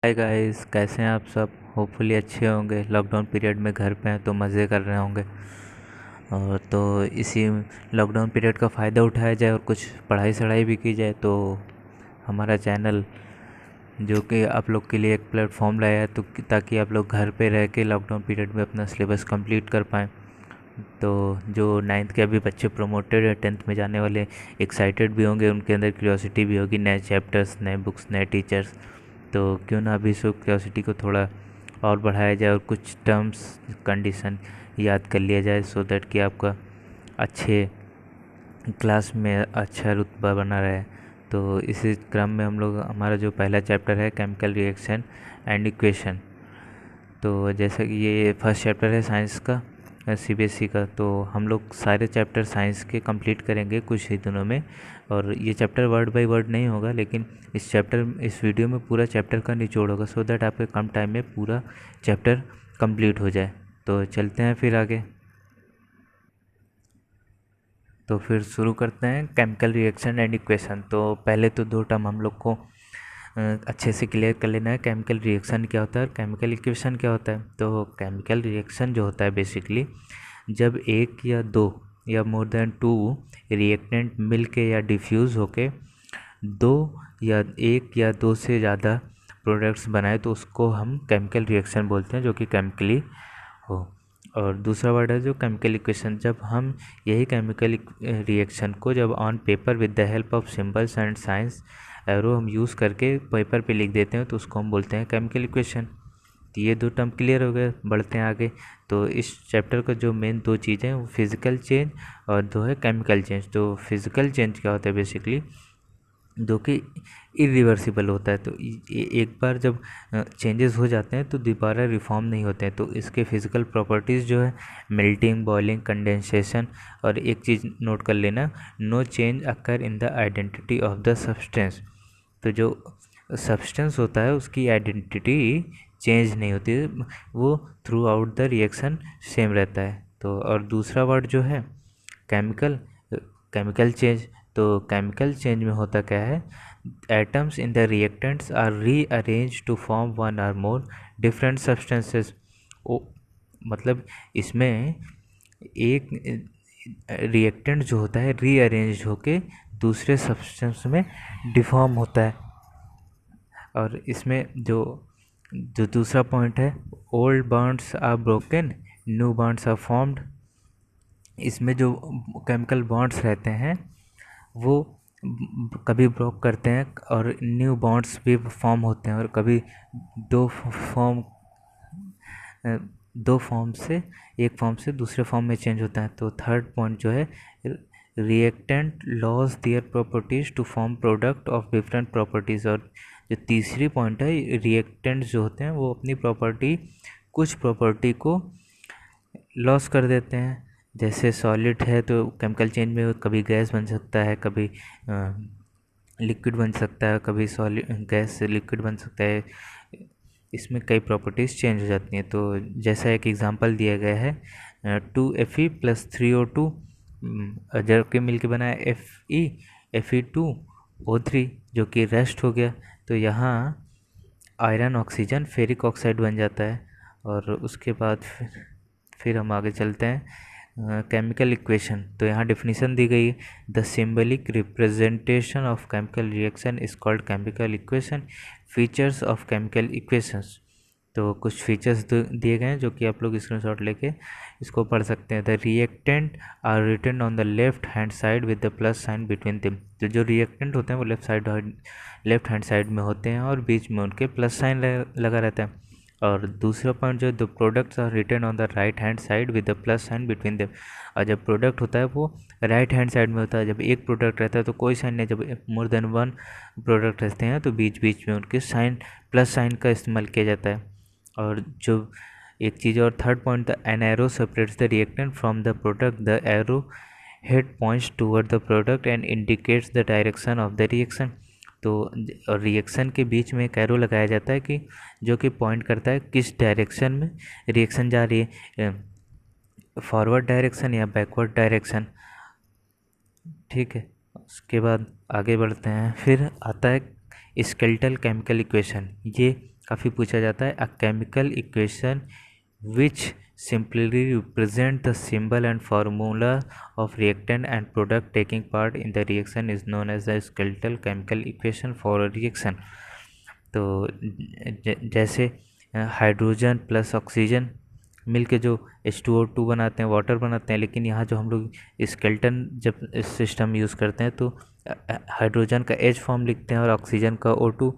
Hi guys, कैसे हैं आप सब। होपफुली अच्छे होंगे। लॉकडाउन पीरियड में घर पे हैं तो मज़े कर रहे होंगे। और तो इसी लॉकडाउन पीरियड का फ़ायदा उठाया जाए और कुछ पढ़ाई सढ़ाई भी की जाए। तो हमारा चैनल जो कि आप लोग के लिए एक प्लेटफॉर्म लाया है, तो ताकि आप लोग घर पे रह के लॉकडाउन पीरियड में अपना सिलेबस कंप्लीट कर पाएँ। तो जो नाइन्थ के अभी बच्चे प्रमोटेड है, टेंथ में जाने वाले एक्साइटेड भी होंगे, उनके अंदर क्यूरियोसिटी भी होगी, नए चैप्टर्स, नए बुक्स, नए टीचर्स। तो क्यों ना अभी सो क्यूरियोसिटी को थोड़ा और बढ़ाया जाए और कुछ टर्म्स कंडीशन याद कर लिया जाए, सो दैट कि आपका अच्छे क्लास में अच्छा रुतबा बना रहे। तो इसी क्रम में हम लोग, हमारा जो पहला चैप्टर है केमिकल रिएक्शन एंड इक्वेशन। तो जैसा कि ये फर्स्ट चैप्टर है साइंस का, सीबीएसई का। तो हम लोग सारे चैप्टर साइंस के कंप्लीट करेंगे कुछ ही दिनों में। और ये चैप्टर वर्ड बाय वर्ड नहीं होगा, लेकिन इस वीडियो में पूरा चैप्टर का निचोड़ होगा, सो दैट आपके कम टाइम में पूरा चैप्टर कंप्लीट हो जाए। तो चलते हैं फिर आगे। तो फिर शुरू करते हैं केमिकल रिएक्शन एंड इक्वेशन। तो पहले तो दो टर्म हम लोग को अच्छे से क्लियर कर लेना है। केमिकल रिएक्शन क्या होता है और केमिकल इक्वेशन क्या होता है। तो केमिकल रिएक्शन जो होता है बेसिकली, जब एक या दो या मोर देन टू रिएक्टेंट मिल के या डिफ्यूज़ होके दो या एक या दो से ज़्यादा प्रोडक्ट्स बनाए, तो उसको हम केमिकल रिएक्शन बोलते हैं, जो कि केमिकली हो। और दूसरा वर्ड है जो केमिकल इक्वेशन। जब हम यही केमिकल रिएक्शन को जब on paper with the help of symbols and science arrow हम यूज़ करके पेपर पे लिख देते हैं, तो उसको हम बोलते हैं केमिकल इक्वेशन। तो ये दो टर्म क्लियर हो गए, बढ़ते हैं आगे। तो इस चैप्टर का जो मेन दो चीज़ें हैं वो फिज़िकल चेंज और दो है केमिकल चेंज। तो फिज़िकल चेंज क्या होता है बेसिकली, जो कि इरिवर्सिबल होता है। तो एक बार जब चेंजेस हो जाते हैं तो दोबारा रिफॉर्म नहीं होते हैं। तो इसके फिज़िकल प्रॉपर्टीज़ जो है मेल्टिंग, बॉइलिंग, कंडेंसेशन। और एक चीज़ नोट कर लेना, no change occur in the identity of the substance. तो जो सब्सटेंस होता है उसकी आइडेंटिटी चेंज नहीं होती है, वो throughout the reaction same रहता है। तो और दूसरा वर्ड जो है केमिकल केमिकल चेंज। तो केमिकल चेंज में होता क्या है, atoms in the reactants are rearrange to form one or more different substances. ओ मतलब इसमें एक रिएक्टेंट जो होता है रीअरेंज होके दूसरे सब्सटेंस में डिफॉर्म होता है। और इसमें जो जो दूसरा पॉइंट है, old bonds are broken, new bonds are formed. इसमें जो केमिकल बॉन्ड्स रहते हैं वो कभी ब्रोक करते हैं और न्यू बॉन्ड्स भी फॉर्म होते हैं, और कभी दो फॉर्म दो फॉर्म से एक फॉर्म से दूसरे फॉर्म में चेंज होता है। तो थर्ड पॉइंट जो है, reactant loss their properties to form product of different properties. और जो तीसरी पॉइंट है, रिएक्टेंट जो होते हैं वो अपनी प्रॉपर्टी, कुछ प्रॉपर्टी को लॉस कर देते हैं। जैसे सॉलिड है तो केमिकल चेंज में कभी गैस बन सकता है, कभी लिक्विड बन सकता है, कभी सॉलिड गैस से लिक्विड बन सकता है। इसमें कई प्रॉपर्टीज़ चेंज हो जाती हैं। तो जैसा एक एग्जांपल दिया गया है, 2Fe+3O2 जल के मिल के बना है Fe2O3, जो कि रेस्ट हो गया। तो यहाँ आयरन ऑक्सीजन फेरिक ऑक्साइड बन जाता है। और उसके बाद फिर हम आगे चलते हैं केमिकल इक्वेशन। तो यहाँ डेफिनेशन दी गई है, the symbolic representation of chemical reaction is called chemical equation. Features of chemical equations. तो कुछ फीचर्स दिए गए हैं जो कि आप लोग स्क्रीनशॉट लेके इसको पढ़ सकते हैं। The reactants are written on the left hand side with the plus sign between them. तो जो रिएक्टेंट होते हैं वो लेफ्ट हैंड साइड में होते हैं और बीच में उनके प्लस साइन लगा रहता है। और दूसरा पॉइंट जो, the products are written on the right hand side with the plus sign between them. और जब प्रोडक्ट होता है वो राइट हैंड साइड में होता है। जब एक प्रोडक्ट रहता है तो कोई साइन नहीं, जब मोर देन वन प्रोडक्ट रहते हैं तो बीच बीच में उनके साइन, प्लस साइन का इस्तेमाल किया जाता है। और जो एक चीज़ और, third point, the an arrow separates the reactant from the product. The arrow head points toward the product and indicates the direction of the reaction. तो रिएक्शन के बीच में एक एरो लगाया जाता है कि जो कि पॉइंट करता है किस डायरेक्शन में रिएक्शन जा रही है, फॉरवर्ड डायरेक्शन या बैकवर्ड डायरेक्शन। ठीक है, उसके बाद आगे बढ़ते हैं। फिर आता है स्केलेटल केमिकल इक्वेशन। ये काफ़ी पूछा जाता है। A chemical equation which simply represent the symbol and formula of reactant and product taking part in the reaction is known as the skeletal chemical equation for a reaction। तो जैसे hydrogen plus oxygen मिलके जो H2O2 बनाते हैं, water बनाते हैं, लेकिन यहाँ जो हम लोग स्केल्टन जब सिस्टम यूज़ करते हैं तो हाइड्रोजन का H फॉर्म लिखते हैं और ऑक्सीजन का O2,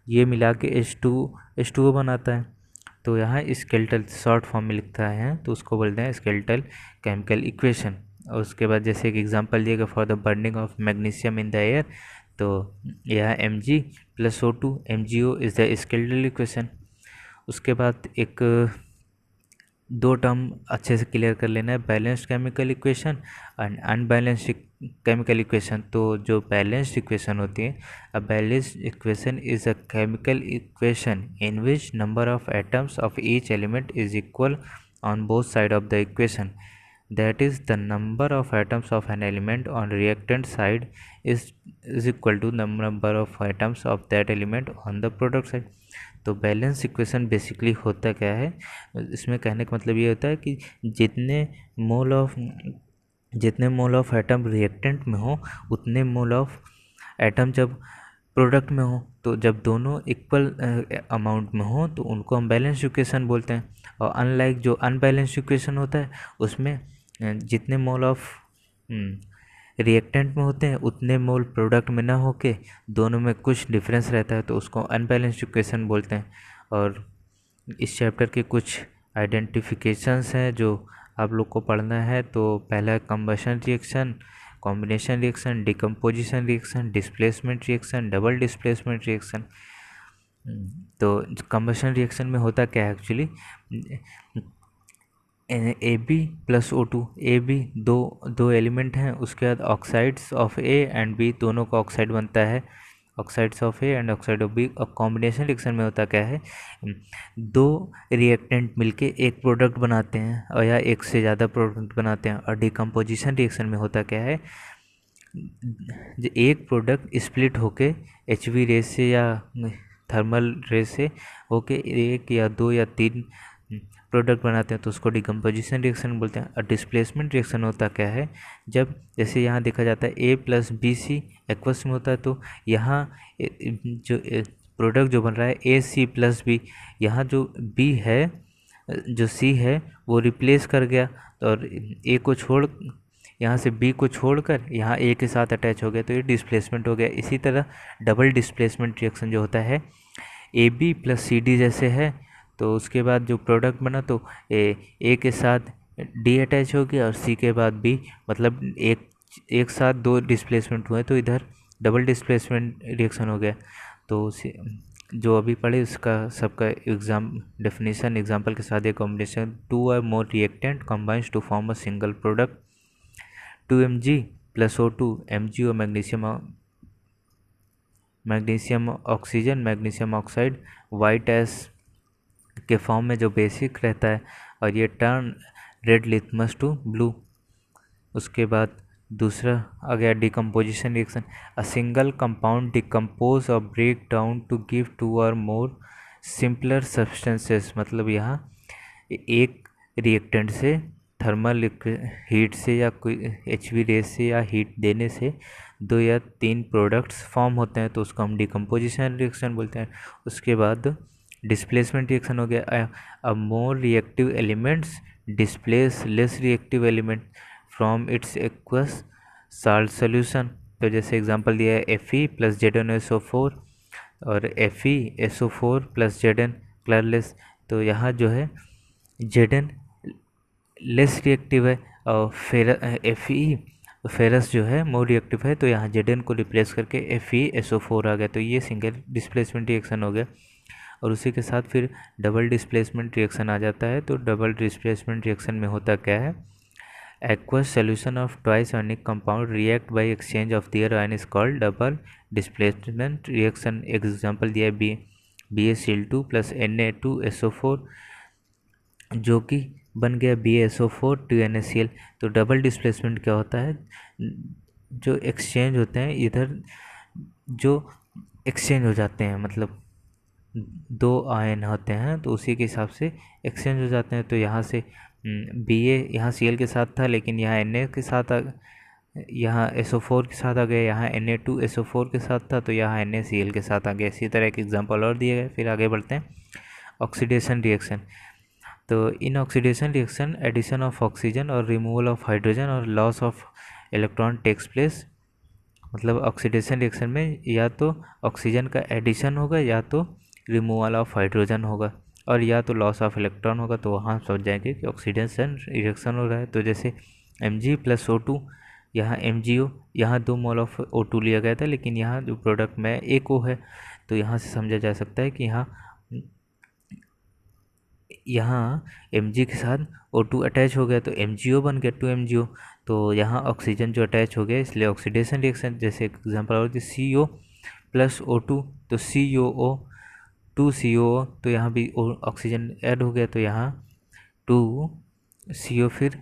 ये मिला के H2O बनाता है। तो यहाँ स्केल्टल शॉर्ट फॉर्म में लिखता है तो उसको बोलते हैं स्केल्टल केमिकल इक्वेशन। और उसके बाद जैसे एक एग्जांपल दिएगा for the burning of magnesium in the air, तो यह Mg+O2 MgO is the skeletal equation. उसके बाद एक दो टर्म अच्छे से क्लियर कर लेना है, balanced chemical equation and unbalanced chemical equation. तो जो बैलेंस्ड इक्वेशन होती है, a balanced equation is a chemical equation in which number of atoms of each element is equal on both side of the equation, that is the number of atoms of an element on reactant side is equal to the number of atoms of that element on the product side। तो balance equation basically होता क्या है, इसमें कहने का मतलब ये होता है कि जितने मोल ऑफ एटम रिएक्टेंट में हो उतने मोल ऑफ एटम जब प्रोडक्ट में हो, तो जब दोनों इक्वल अमाउंट में हो तो उनको हम बैलेंस इक्वेशन बोलते हैं। और अनलाइक जो अनबैलेंस इक्वेशन होता है उसमें जितने मोल ऑफ रिएक्टेंट में होते हैं उतने मोल प्रोडक्ट में ना होके दोनों में कुछ डिफरेंस रहता है, तो उसको अनबैलेंस्ड इक्वेशन बोलते हैं। और इस चैप्टर के कुछ आइडेंटिफिकेशंस हैं जो आप लोग को पढ़ना है। तो पहला है combustion reaction, combination reaction, decomposition reaction, displacement reaction, double displacement reaction. तो कंबशन रिएक्शन में होता क्या है एक्चुअली, Ab+O2, AB दो एलिमेंट हैं, उसके बाद oxides of A and B दोनों का ऑक्साइड बनता है, oxides of A and oxide of B। और कॉम्बिनेशन रिएक्शन में होता क्या है, दो रिएक्टेंट मिलके एक प्रोडक्ट बनाते हैं और या एक से ज़्यादा प्रोडक्ट बनाते हैं। और डिकम्पोजिशन रिएक्शन में होता क्या है, एक प्रोडक्ट स्प्लिट होके HV रेस से या थर्मल रेस से होके एक या दो या तीन प्रोडक्ट बनाते हैं, तो उसको डिकम्पोजिशन रिएक्शन बोलते हैं। और डिस्प्लेसमेंट रिएक्शन होता क्या है, जब जैसे यहाँ देखा जाता है A+BC एक्वस में होता है, तो यहाँ जो प्रोडक्ट जो बन रहा है AC+B, यहाँ जो B है जो C है वो रिप्लेस कर गया, और A को छोड़ यहाँ से B को छोड़कर यहाँ A के साथ अटैच हो गया, तो ये डिस्प्लेसमेंट हो गया। इसी तरह डबल डिस्प्लेसमेंट रिएक्शन जो होता है AB+CD जैसे है, तो उसके बाद जो प्रोडक्ट बना तो ए के साथ डी अटैच हो गया और सी के बाद बी, मतलब एक साथ दो डिस्प्लेसमेंट हुए, तो इधर डबल डिस्प्लेसमेंट रिएक्शन हो गया। तो जो अभी पढ़े उसका सबका डेफिनेशन एग्जांपल के साथ, एक कॉम्बिनेशन 2 और more reactant combines to form a single product, 2Mg+O2 MgO magnesium oxygen, magnesium oxide white ash के फॉर्म में जो बेसिक रहता है, और ये turn red litmus to blue. उसके बाद दूसरा आ गया decomposition reaction, a single compound decompose और ब्रेक डाउन टू गिव 2 और मोर सिंपलर सब्सटेंसेस। मतलब यहाँ एक रिएक्टेंट से थर्मल हीट से या कोई HV रेस से या हीट देने से 2 या 3 प्रोडक्ट्स फॉर्म होते हैं, तो उसको हम डिकम्पोजिशन रिएक्शन बोलते हैं। उसके बाद डिस्प्लेसमेंट रिएक्शन हो गया, a more reactive elements displace less reactive element from its aqueous salt solution. तो जैसे एग्जांपल दिया है Fe+ZnSO4 और FeSO4+Zn कलरलेस। तो यहाँ जो है Zn लेस रिएक्टिव है और Fe फेरस जो है मोर रिएक्टिव है, तो यहाँ Zn को रिप्लेस करके FeSO4 आ गया, तो ये सिंगल डिस्प्लेसमेंट रिएक्शन हो गया। और उसी के साथ फिर डबल डिस्प्लेसमेंट रिएक्शन आ जाता है। तो डबल डिस्प्लेसमेंट रिएक्शन में होता क्या है, aqueous solution of twice ionic compound react by exchange of their ion is called double displacement reaction. Example दिया है BaCl2 + Na2SO4, जो कि बन गया BaSO4 2NaCl। तो डबल डिस्प्लेसमेंट क्या होता है, जो एक्सचेंज होते हैं इधर जो एक्सचेंज हो जाते हैं, मतलब दो आयन होते हैं तो उसी के हिसाब से एक्सचेंज हो जाते हैं। तो यहाँ से Ba यहाँ Cl के साथ था, लेकिन यहाँ Na के साथ यहाँ SO4 के साथ आ गया, यहाँ Na2SO4 के साथ था तो यहाँ NaCl के साथ आ गया। इसी तरह एक एग्जांपल और दिए गए। फिर आगे बढ़ते हैं, ऑक्सीडेशन रिएक्शन। तो in oxidation reaction addition of oxygen और रिमूवल ऑफ हाइड्रोजन और loss of electron takes place. मतलब ऑक्सीडेशन रिएक्शन में या तो ऑक्सीजन का एडिशन होगा, या तो रिमूवल ऑफ हाइड्रोजन होगा, और या तो लॉस ऑफ इलेक्ट्रॉन होगा। तो वहाँ हम समझ जाएंगे कि ऑक्सीडेशन रिएक्शन हो रहा है। तो जैसे Mg+O2, यहाँ MgO, यहाँ 2 मोल ऑफ O2 लिया गया था, लेकिन यहाँ जो प्रोडक्ट में 1 O है। तो यहाँ से समझा जा सकता है कि यहाँ Mg के साथ O2 अटैच हो गया तो MgO बन गया, 2MgO। तो यहाँ ऑक्सीजन जो अटैच हो गया, इसलिए ऑक्सीडेशन रिएक्शन। जैसे एग्जांपल और CO+O2, तो COO 2COO, तो यहाँ भी ऑक्सीजन ऐड हो गया, तो यहाँ 2CO फिर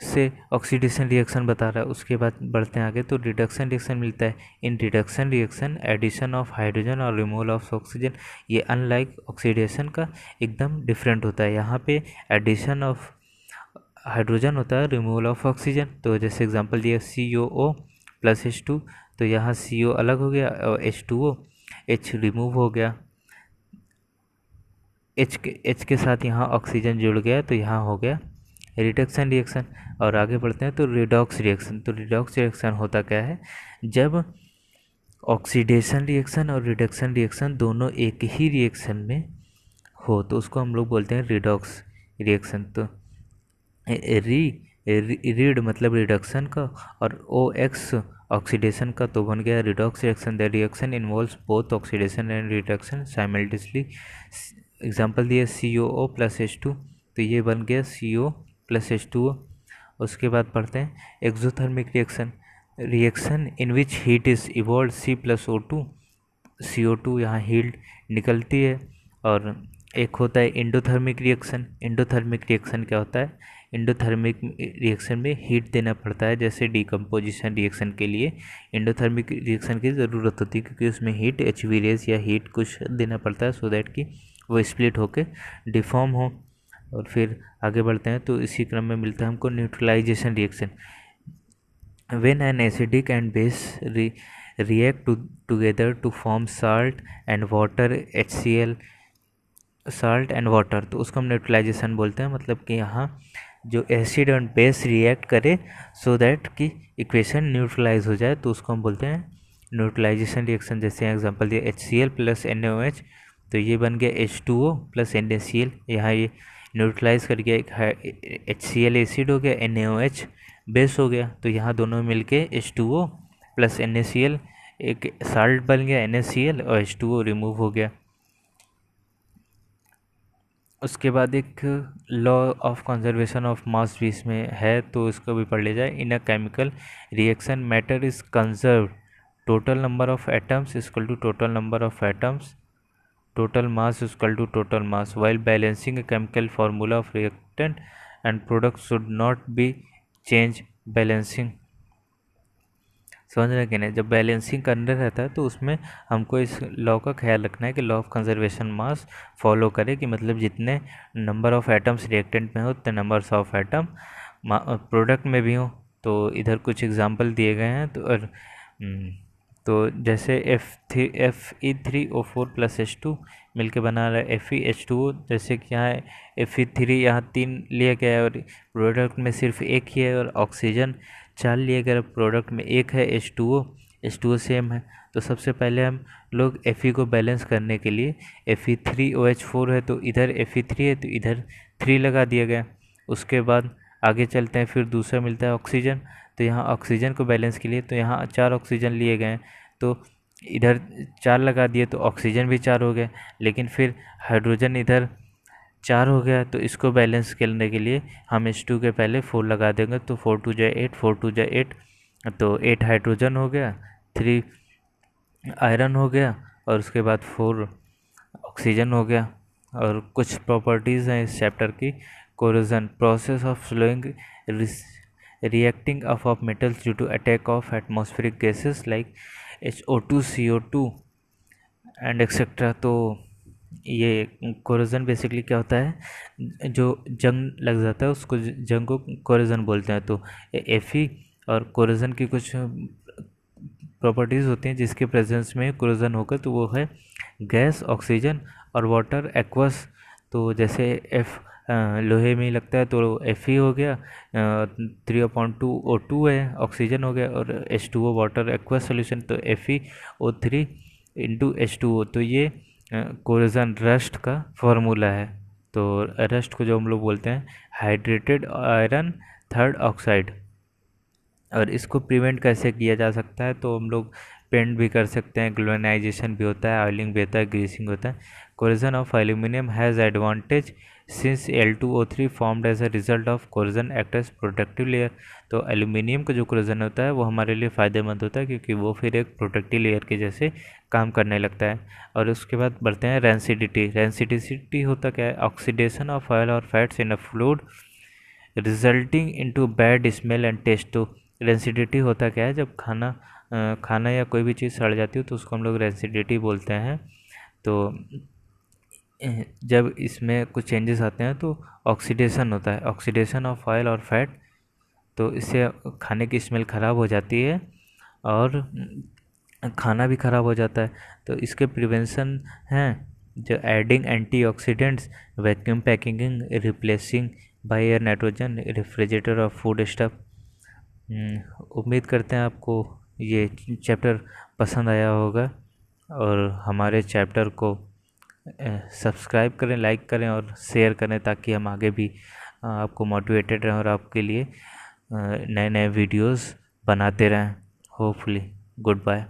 से ऑक्सीडेशन रिएक्शन बता रहा है। उसके बाद बढ़ते हैं आगे, तो रिडक्शन रिएक्शन मिलता है। In reduction reaction addition of hydrogen और रिमूवल ऑफ ऑक्सीजन, ये अनलाइक ऑक्सीडेशन का एकदम डिफरेंट होता है। यहाँ पे एडिशन ऑफ हाइड्रोजन होता है, रिमूवल ऑफ ऑक्सीजन। तो जैसे एग्जांपल दिया COO+H2, तो यहाँ CO अलग हो गया और H2O, H रिमूव हो गया, H के साथ यहाँ ऑक्सीजन जुड़ गया, तो यहाँ हो गया रिडक्शन रिएक्शन। और आगे बढ़ते हैं, तो रिडॉक्स रिएक्शन। तो रिडॉक्स रिएक्शन होता क्या है, जब ऑक्सीडेशन रिएक्शन और रिडक्शन रिएक्शन दोनों एक ही रिएक्शन में हो तो उसको हम लोग बोलते हैं रिडॉक्स रिएक्शन। तो रीड मतलब रिडक्शन का, और OX ऑक्सीडेशन का, तो बन गया redox reaction. The reaction involves both oxidation and reduction simultaneously. Example दिया CO+H2, तो ये बन गया CO+H2O। उसके बाद पढ़ते हैं exothermic reaction. Reaction in which heat is evolve C+O2, CO2 यहाँ हीट निकलती है। और एक होता है एंडोथर्मिक रिएक्शन। एंडोथर्मिक रिएक्शन क्या होता है, एंडोथर्मिक रिएक्शन में हीट देना पड़ता है। जैसे डिकम्पोजिशन रिएक्शन के लिए एंडोथर्मिक रिएक्शन की ज़रूरत होती है, क्योंकि उसमें हीट HV रेस या हीट कुछ देना पड़ता है, सो दैट कि वो स्प्लिट होके डिफॉर्म हो। और फिर आगे बढ़ते हैं, तो इसी क्रम में मिलता है हमको neutralization reaction. When an acidic and base react together to form salt and water, HCl, salt and water, तो उसको हम न्यूट्रलाइजेशन बोलते हैं। मतलब कि यहाँ जो एसिड और बेस रिएक्ट करे सो दैट कि इक्वेशन न्यूट्रलाइज हो जाए, तो उसको हम बोलते हैं न्यूट्रलाइजेशन रिएक्शन। जैसे एग्जांपल दिया HCl+NaOH, तो ये बन गया H2O+NaCl। यहाँ ये न्यूट्रलाइज कर गया, एक HCl एसिड हो गया, NaOH बेस हो गया, तो यहाँ दोनों मिलके H2O+NaCl एक साल्ट बन गया NaCl, और H2O रिमूव हो गया। उसके बाद एक law of conservation of mass भी इसमें है, तो इसको भी पढ़ ले जाए। In a chemical reaction matter is conserve, total number of atoms equal to total number of atoms, total mass is equal to total mass, while balancing a chemical formula of reactant and product should not be change balancing। समझ रहे कि नहीं, जब balancing करना रहता है तो उसमें हमको इस लॉ का ख्याल रखना है कि law of conservation mass follow करे, कि मतलब जितने नंबर ऑफ एटम्स रिएक्टेंट में हो उतने नंबर्स ऑफ एटम प्रोडक्ट में भी हो। तो इधर कुछ एग्जांपल दिए गए हैं। तो जैसे Fe3O4+H2 मिलके बना रहा है FeH2O। जैसे कि यहाँ Fe3 यहाँ 3 लिया गया है और प्रोडक्ट में सिर्फ एक ही है, और ऑक्सीजन 4 लिया गया, प्रोडक्ट में एक है H2O सेम है। तो सबसे पहले हम लोग Fe को बैलेंस करने के लिए Fe3OH4 है, तो इधर Fe3 है तो इधर 3 लगा दिया गया। उसके बाद आगे चलते हैं, फिर दूसरा मिलता है ऑक्सीजन। तो यहाँ ऑक्सीजन को बैलेंस के लिए तो यहाँ 4 ऑक्सीजन लिए गए हैं, तो इधर 4 लगा दिए तो ऑक्सीजन भी 4 हो गए। लेकिन फिर हाइड्रोजन इधर 4 हो गया, तो इसको बैलेंस करने के लिए हम H2 के पहले 4 लगा देंगे, तो 4 2 जा 8, 4 2 जा 8, तो 8 हाइड्रोजन हो गया, 3 आयरन हो गया, और उसके बाद 4 ऑक्सीजन हो गया। और कुछ प्रॉपर्टीज़ हैं इस चैप्टर की। Corrosion, process of slowing reacting of metals due to attack of atmospheric gases like HO2, CO2 and etcetera. तो ये कोरोजन बेसिकली क्या होता है, जो जंग लग जाता है उसको जंग को कोरोजन बोलते हैं। तो एफी और कोरोजन की कुछ प्रॉपर्टीज़ होती हैं जिसके प्रेजेंस में कोरोजन होगा, तो वो है गैस, ऑक्सीजन और वाटर, एक्वस। तो जैसे एफ लोहे में लगता है तो एफ ही हो गया, 3/2 O2 है, ऑक्सीजन हो गया, और H2O वाटर एक्वस सोल्यूशन, तो Fe3 × H2O। तो ये कोरोजन रस्ट का फॉर्मूला है। तो रस्ट को जो हम लोग बोलते हैं हाइड्रेटेड आयरन थर्ड ऑक्साइड। और इसको प्रिवेंट कैसे किया जा सकता है, तो हम लोग पेंट भी कर सकते हैं, ग्लोनाइजेशन भी होता है, ऑयलिंग भी होता है, ग्रीसिंग होता है। Corrosion of aluminium has advantage since Al2O3 formed as a result of corrosion act as protective layer. तो एल्यूमिनियम का जो कोरोजन होता है वो हमारे लिए फ़ायदेमंद होता है, क्योंकि वो फिर एक प्रोटेक्टिव लेयर के जैसे काम करने लगता है। और उसके बाद बढ़ते हैं रेंसिडिटी। रेंसिडिटी होता क्या है, ऑक्सीडेशन ऑफ ऑयल और fats in a fluid resulting into bad smell and taste. तो रेंसिडिटी होता क्या है, जब खाना या कोई भी चीज़ सड़ जाती हो तो उसको हम लोग रेंसिडिटी बोलते हैं। तो जब इसमें कुछ चेंजेस आते हैं तो ऑक्सीडेशन होता है, ऑक्सीडेशन ऑफ ऑयल और फैट। तो इससे खाने की स्मेल ख़राब हो जाती है और खाना भी ख़राब हो जाता है। तो इसके प्रिवेंशन हैं, जो adding antioxidants, vacuum packing, replacing by air nitrogen, refrigerator और फूड स्टफ। उम्मीद करते हैं आपको ये चैप्टर पसंद आया होगा, और हमारे चैप्टर को सब्सक्राइब करें, लाइक करें और शेयर करें, ताकि हम आगे भी आपको मोटिवेटेड रहें और आपके लिए नए नए वीडियोस बनाते रहें। होपफुली। Good bye.